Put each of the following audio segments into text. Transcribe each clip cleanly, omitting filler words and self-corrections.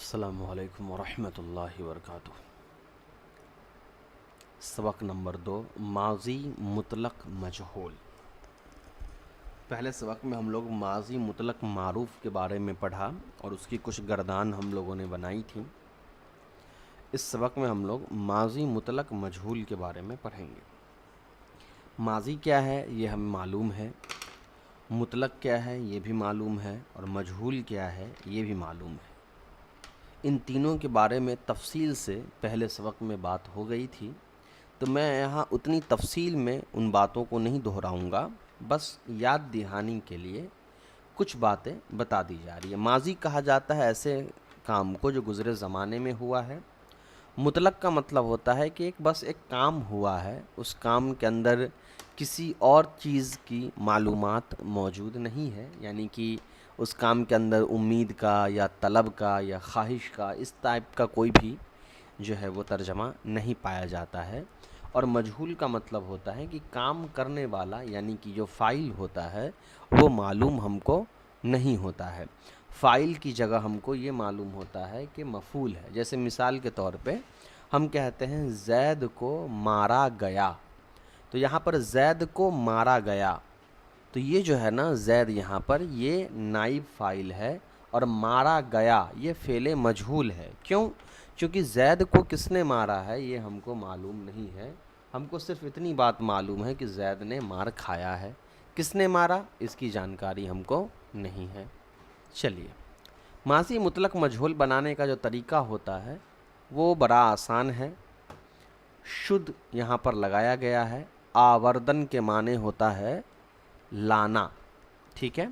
अस्सलामुअलैकुम वरहमतुल्लाहि वबरकातुह। सबक नंबर 2, माज़ी मुतलक मजहूल। पहले सबक में हम लोग माज़ी मुतलक मारूफ़ के बारे में पढ़ा और उसकी कुछ गर्दान हम लोगों ने बनाई थी। इस सबक में हम लोग माज़ी मुतलक मजहूल के बारे में पढ़ेंगे। माज़ी क्या है ये हमें मालूम है, मुतलक क्या है ये भी मालूम है, और मजहूल क्या है ये भी मालूम है। इन तीनों के बारे में तफसील से पहले सबक में बात हो गई थी, तो मैं यहाँ उतनी तफसील में उन बातों को नहीं दोहराऊँगा, बस याद दहानी के लिए कुछ बातें बता दी जा रही है। माज़ी कहा जाता है ऐसे काम को जो गुज़रे ज़माने में हुआ है। मुतलक का मतलब होता है कि बस एक काम हुआ है, उस काम के अंदर किसी और चीज़ की मालूमात मौजूद नहीं है, यानी कि उस काम के अंदर उम्मीद का या तलब का या ख्वाहिश का इस टाइप का कोई भी जो है वो तर्जमा नहीं पाया जाता है। और मजहूल का मतलब होता है कि काम करने वाला यानी कि जो फ़ाइल होता है वो मालूम हमको नहीं होता है। फ़ाइल की जगह हमको ये मालूम होता है कि मफ़ूल है। जैसे मिसाल के तौर पे हम कहते हैं ज़ैद को मारा गया, तो यहाँ पर ज़ैद को मारा गया, तो ये जो है ना ज़ैद यहाँ पर ये नाइब फ़ाइल है और मारा गया ये फ़ेले मजहूल है। क्यों? क्योंकि ज़ैद को किसने मारा है ये हमको मालूम नहीं है। हमको सिर्फ इतनी बात मालूम है कि ज़ैद ने मार खाया है। किसने मारा इसकी जानकारी हमको नहीं है। चलिए, माज़ी मुतलक मजहूल बनाने का जो तरीका होता है वो बड़ा आसान है। शुद्ध यहाँ पर लगाया गया है। आवर्दन के माने होता है लाना, ठीक है।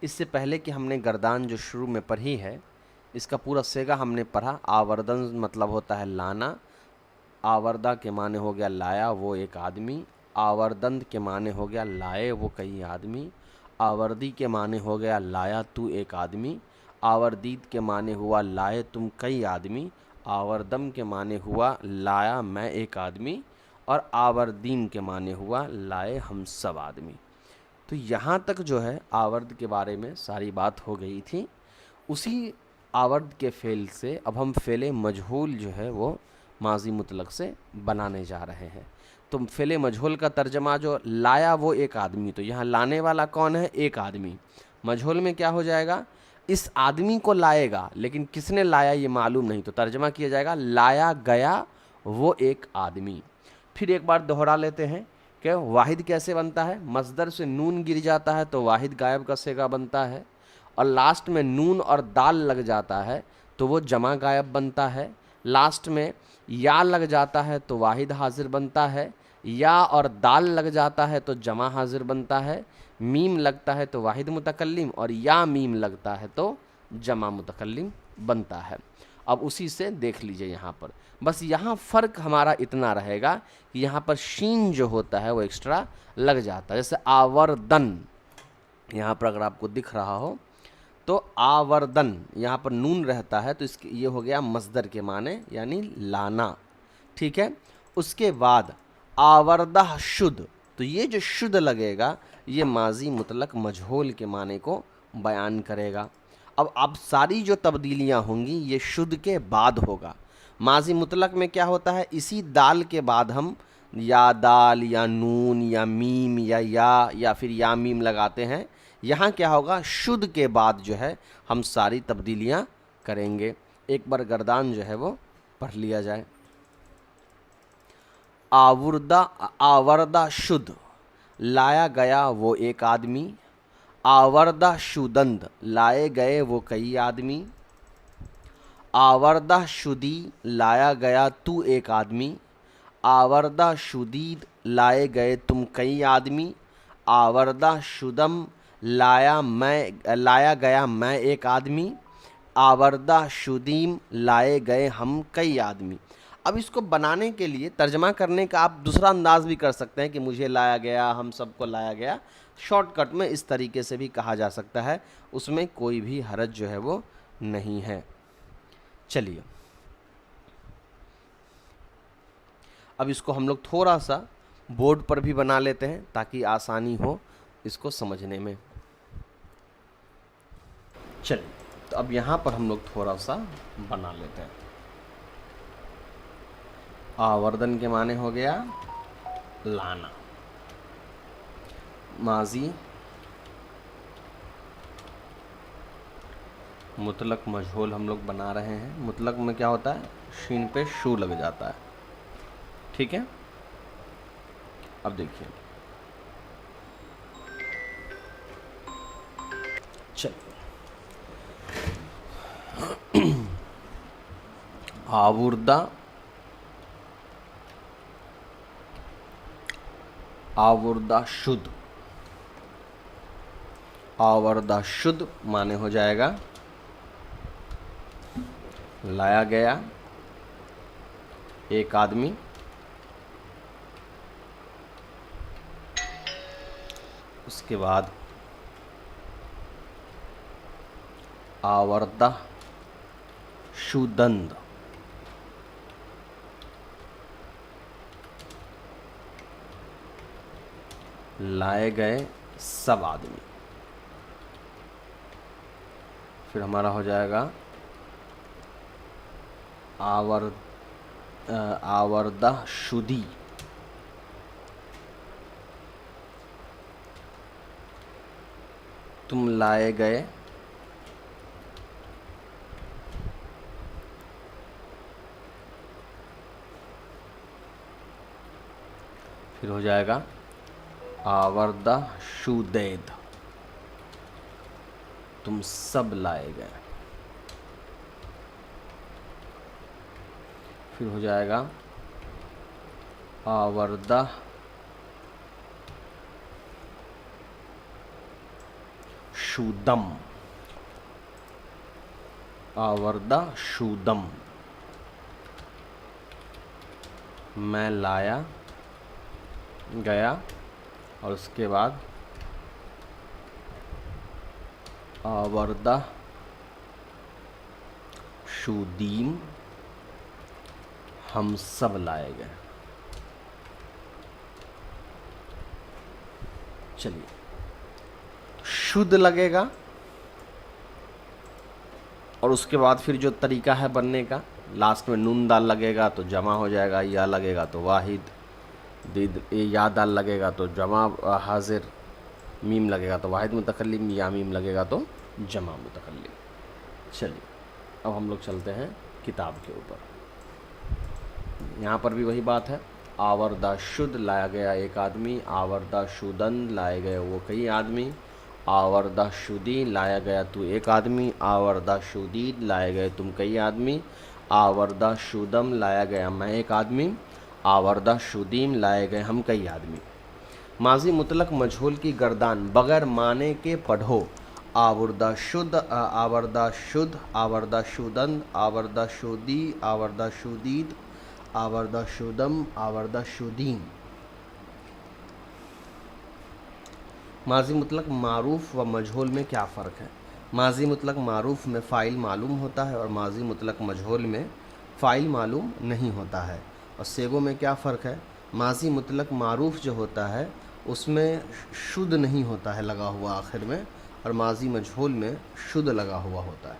इससे पहले कि हमने गर्दान जो शुरू में पढ़ी है इसका पूरा सेगा हमने पढ़ा। आवर्दन मतलब होता है लाना, आवर्दा के माने हो गया लाया वो एक आदमी, आवर्दंत के माने हो गया लाए वो कई आदमी, आवर्दी के माने हो गया लाया तू एक आदमी, आवर्दीद के माने हुआ लाए तुम कई आदमी, आवर्दम के माने हुआ लाया मैं एक आदमी, और आवर्दीन के माने हुआ लाए हम सब आदमी। तो यहाँ तक जो है आवर्द के बारे में सारी बात हो गई थी। उसी आवर्द के फ़ेल से अब हम फ़ेले मजहूल जो है वो माज़ी मुतलक से बनाने जा रहे हैं। तो फ़ेले मजहूल का तर्जमा जो लाया वो एक आदमी, तो यहाँ लाने वाला कौन है? एक आदमी। मजहूल में क्या हो जाएगा? इस आदमी को लाएगा, लेकिन किसने लाया ये मालूम नहीं, तो तर्जमा किया जाएगा लाया गया वो एक आदमी। फिर एक बार दोहरा लेते हैं कि वाहिद कैसे बनता है। मस्दर से नून गिर जाता है तो वाहिद गायब का सेगा बनता है, और लास्ट में नून और दाल लग जाता है तो वो जमा गायब बनता है। लास्ट में या लग जाता है तो वाहिद हाजिर बनता है, या और दाल लग जाता है तो जमा हाजिर बनता है, मीम लगता है तो वाहिद मुतकल्लिम, और या मीम लगता है तो जमा मुतकल्लिम बनता है। अब उसी से देख लीजिए यहाँ पर, बस यहाँ फ़र्क हमारा इतना रहेगा कि यहाँ पर शीन जो होता है वो एक्स्ट्रा लग जाता है। जैसे आवर्दन यहाँ पर अगर आपको दिख रहा हो तो आवर्दन यहाँ पर नून रहता है, तो इसके ये हो गया मस्दर के माने यानी लाना, ठीक है। उसके बाद आवर्दा शुद्ध, तो ये जो शुद्ध लगेगा ये माज़ी मुतलक मजहूल के माने को बयान करेगा। अब सारी जो तब्दीलियाँ होंगी ये शुद्ध के बाद होगा। माज़ी मुतलक में क्या होता है, इसी दाल के बाद हम या दाल या नून या मीम या फिर या मीम लगाते हैं। यहाँ क्या होगा, शुद्ध के बाद जो है हम सारी तब्दीलियाँ करेंगे। एक बार गर्दान जो है वो पढ़ लिया जाए। आवर्दा शुद्ध, लाया गया वो एक आदमी, आवर्दा शुदंद, लाए गए वो कई आदमी, आवर्दा शुदी, लाया गया तू एक आदमी, आवर्दा शुदीद, लाए गए तुम कई आदमी, आवर्दा शुदम, लाया गया मैं एक आदमी, आवर्दा शुदीम, लाए गए हम कई आदमी। अब इसको बनाने के लिए तर्जमा करने का आप दूसरा अंदाज भी कर सकते हैं कि मुझे लाया गया, हम सबको लाया गया। शॉर्टकट में इस तरीके से भी कहा जा सकता है, उसमें कोई भी हरज जो है वो नहीं है। चलिए, अब इसको हम लोग थोड़ा सा बोर्ड पर भी बना लेते हैं ताकि आसानी हो इसको समझने में। चलिए, तो अब यहाँ पर हम लोग थोड़ा सा बना लेते हैं। आवर्धन के माने हो गया लाना। माजी मुतलक मजहूल हम लोग बना रहे हैं। मुतलक में क्या होता है, शीन पे शू लग जाता है। ठीक है, अब देखिए, चलिए आवर्दा आवर्दा शुद्ध। आवर्दा शुद्ध माने हो जाएगा लाया गया एक आदमी, उसके बाद आवर्दा शुदंद, लाए गए सब आदमी। फिर हमारा हो जाएगा आवर्दा शुदी, तुम लाए गए फिर हो जाएगा आवर्दा शुदैद, तुम सब लाए गए। फिर हो जाएगा आवर्दा शुदम, आवर्दा शुदम, मैं लाया गया। और उसके बाद आवर्दा शुदीम, हम सब लाए गए। चलिए, शुद्ध लगेगा और उसके बाद फिर जो तरीका है बनने का, लास्ट में नून दाल लगेगा तो जमा हो जाएगा, या लगेगा तो वाहिद, या दाल लगेगा तो जमा हाजिर, मीम लगेगा तो वाहिद मुतकल्लिम, या मीम लगेगा तो जमा मुतकल्लिम। चलिए, अब हम लोग चलते हैं किताब के ऊपर। यहाँ पर भी वही बात है, आवर्दा शुद्ध लाया गया एक आदमी, आवर्दा शुदन लाए गए वो कई आदमी, आवर्दा शुदी लाया गया तू एक आदमी, आवर्दा शुदीद लाए गए तुम कई आदमी, आवर्दा शुदम लाया गया मैं एक आदमी, आवर्दा शुदीम लाए गए हम कई आदमी। माजी मुतलक मजहूल की गर्दान बगैर माने के पढ़ो। आवर्दा शुद्ध, आवर्दा शुद्ध, आवर्दा शुदन, आवर्दा शुदी, आवर्दा शुदीद, आवर्दा शुदम, आवर्दा शुदीम। माजी मुतलक मारूफ व मजहूल में क्या फ़र्क है? माजी मुतलक मारूफ में फ़ाइल मालूम होता है और माजी मुतलक मजहूल में फ़ाइल मालूम नहीं होता है। और सेगों में क्या फ़र्क है? माजी मुतलक मारूफ जो होता है उसमें शुद्ध नहीं होता है लगा हुआ आखिर में, और माजी मजहूल में शुद्ध लगा हुआ होता है।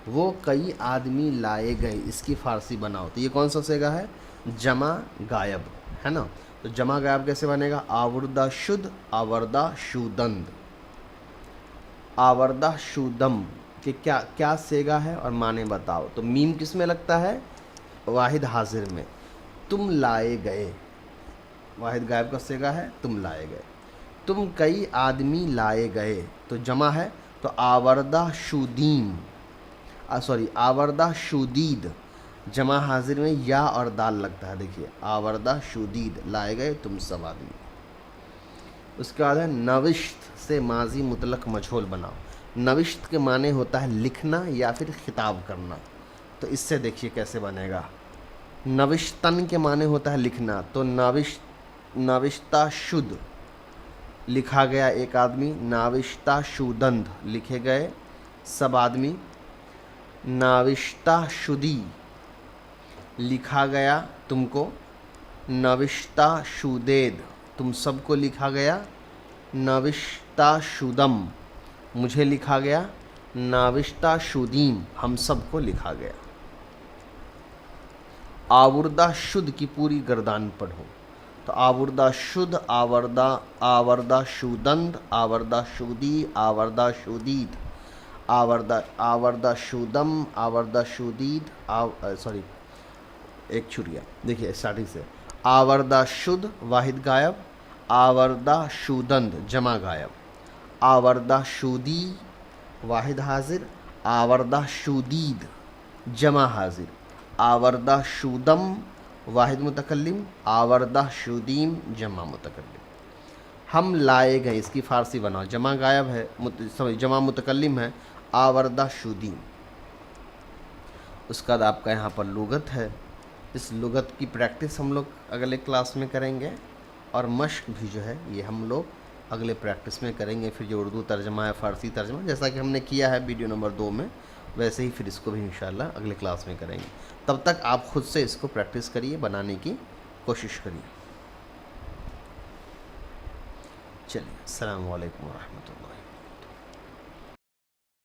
वो कई आदमी लाए गए, इसकी फ़ारसी बनाओ तो ये कौन सा सेगा है? जमा गायब, है ना। तो जमा गायब कैसे बनेगा? आवर्दा शुद्ध, आवर्दा शुदंद, आवर्दा शुदम के क्या क्या सेगा है और माने बताओ। तो मीम किस में लगता है? वाहिद हाजिर में। तुम लाए गए, वाहिद गायब का सेगा है तुम लाए गए। तुम कई आदमी लाए गए तो जमा है, तो आवर्दा शुदीम, सॉरी आवर्दा शुदीद, जमा हाजिर में या और दाल लगता है। देखिए, आवर्दा शुदीद लाए गए तुम सब आदमी। उसके बाद है नविश्त से माजी मुतलक मजहूल बनाओ। नविश्त के माने होता है लिखना या फिर खिताब करना। तो इससे देखिए कैसे बनेगा। नविश्तन के माने होता है लिखना, तो नाविश्ता शुद्ध लिखा गया एक आदमी, नाविश्ता शुदंद लिखे गए सब आदमी, नाविश्ता शुदी लिखा गया तुमको, नविश्ता शुदेद तुम सबको लिखा गया, नविश्ता शुदम मुझे लिखा गया, नाविश्ता शुदीम हम सबको लिखा गया। आवर्दा शुद्ध की पूरी गर्दान पढ़ो, तो आवर्दा शुद्ध, आवर्दा शुदंद, आवर्दा शुदी, आवर्दा शुदीद, आवर्दा शुदम, आवर्दा शुदीद, सॉरी एक छुरिया, देखिए स्टार्टिंग से, आवर्दा शुद्ध वाहिद गायब, आवर्दा शुदंद जमा गायब, आवर्दा शुदी वाहिद हाजिर, आवर्दा शुदीद जमा हाजिर, आवर्दा शुदम वाहिद मुतकल्लिम, आवर्दा शुदीम जमा मुतकल्लिम। हम लाए गए, इसकी फ़ारसी बनाओ, जमा गायब है, सॉरी जमा मुतकल्लिम है, आवर्दा शुदीम। उसके बाद आपका यहाँ पर लुगत है, इस लुगत की प्रैक्टिस हम लोग अगले क्लास में करेंगे, और मश्क भी जो है ये हम लोग अगले प्रैक्टिस में करेंगे। फिर जो उर्दू तर्जमा है, फ़ारसी तर्जमा, जैसा कि हमने किया है वीडियो नंबर 2 में, वैसे ही फिर इसको भी इंशाल्लाह अगले क्लास में करेंगे। तब तक आप खुद से इसको प्रैक्टिस करिए, बनाने की कोशिश करिए। चलिए, अस्सलामु अलैकुम व रहमतुल्लाह।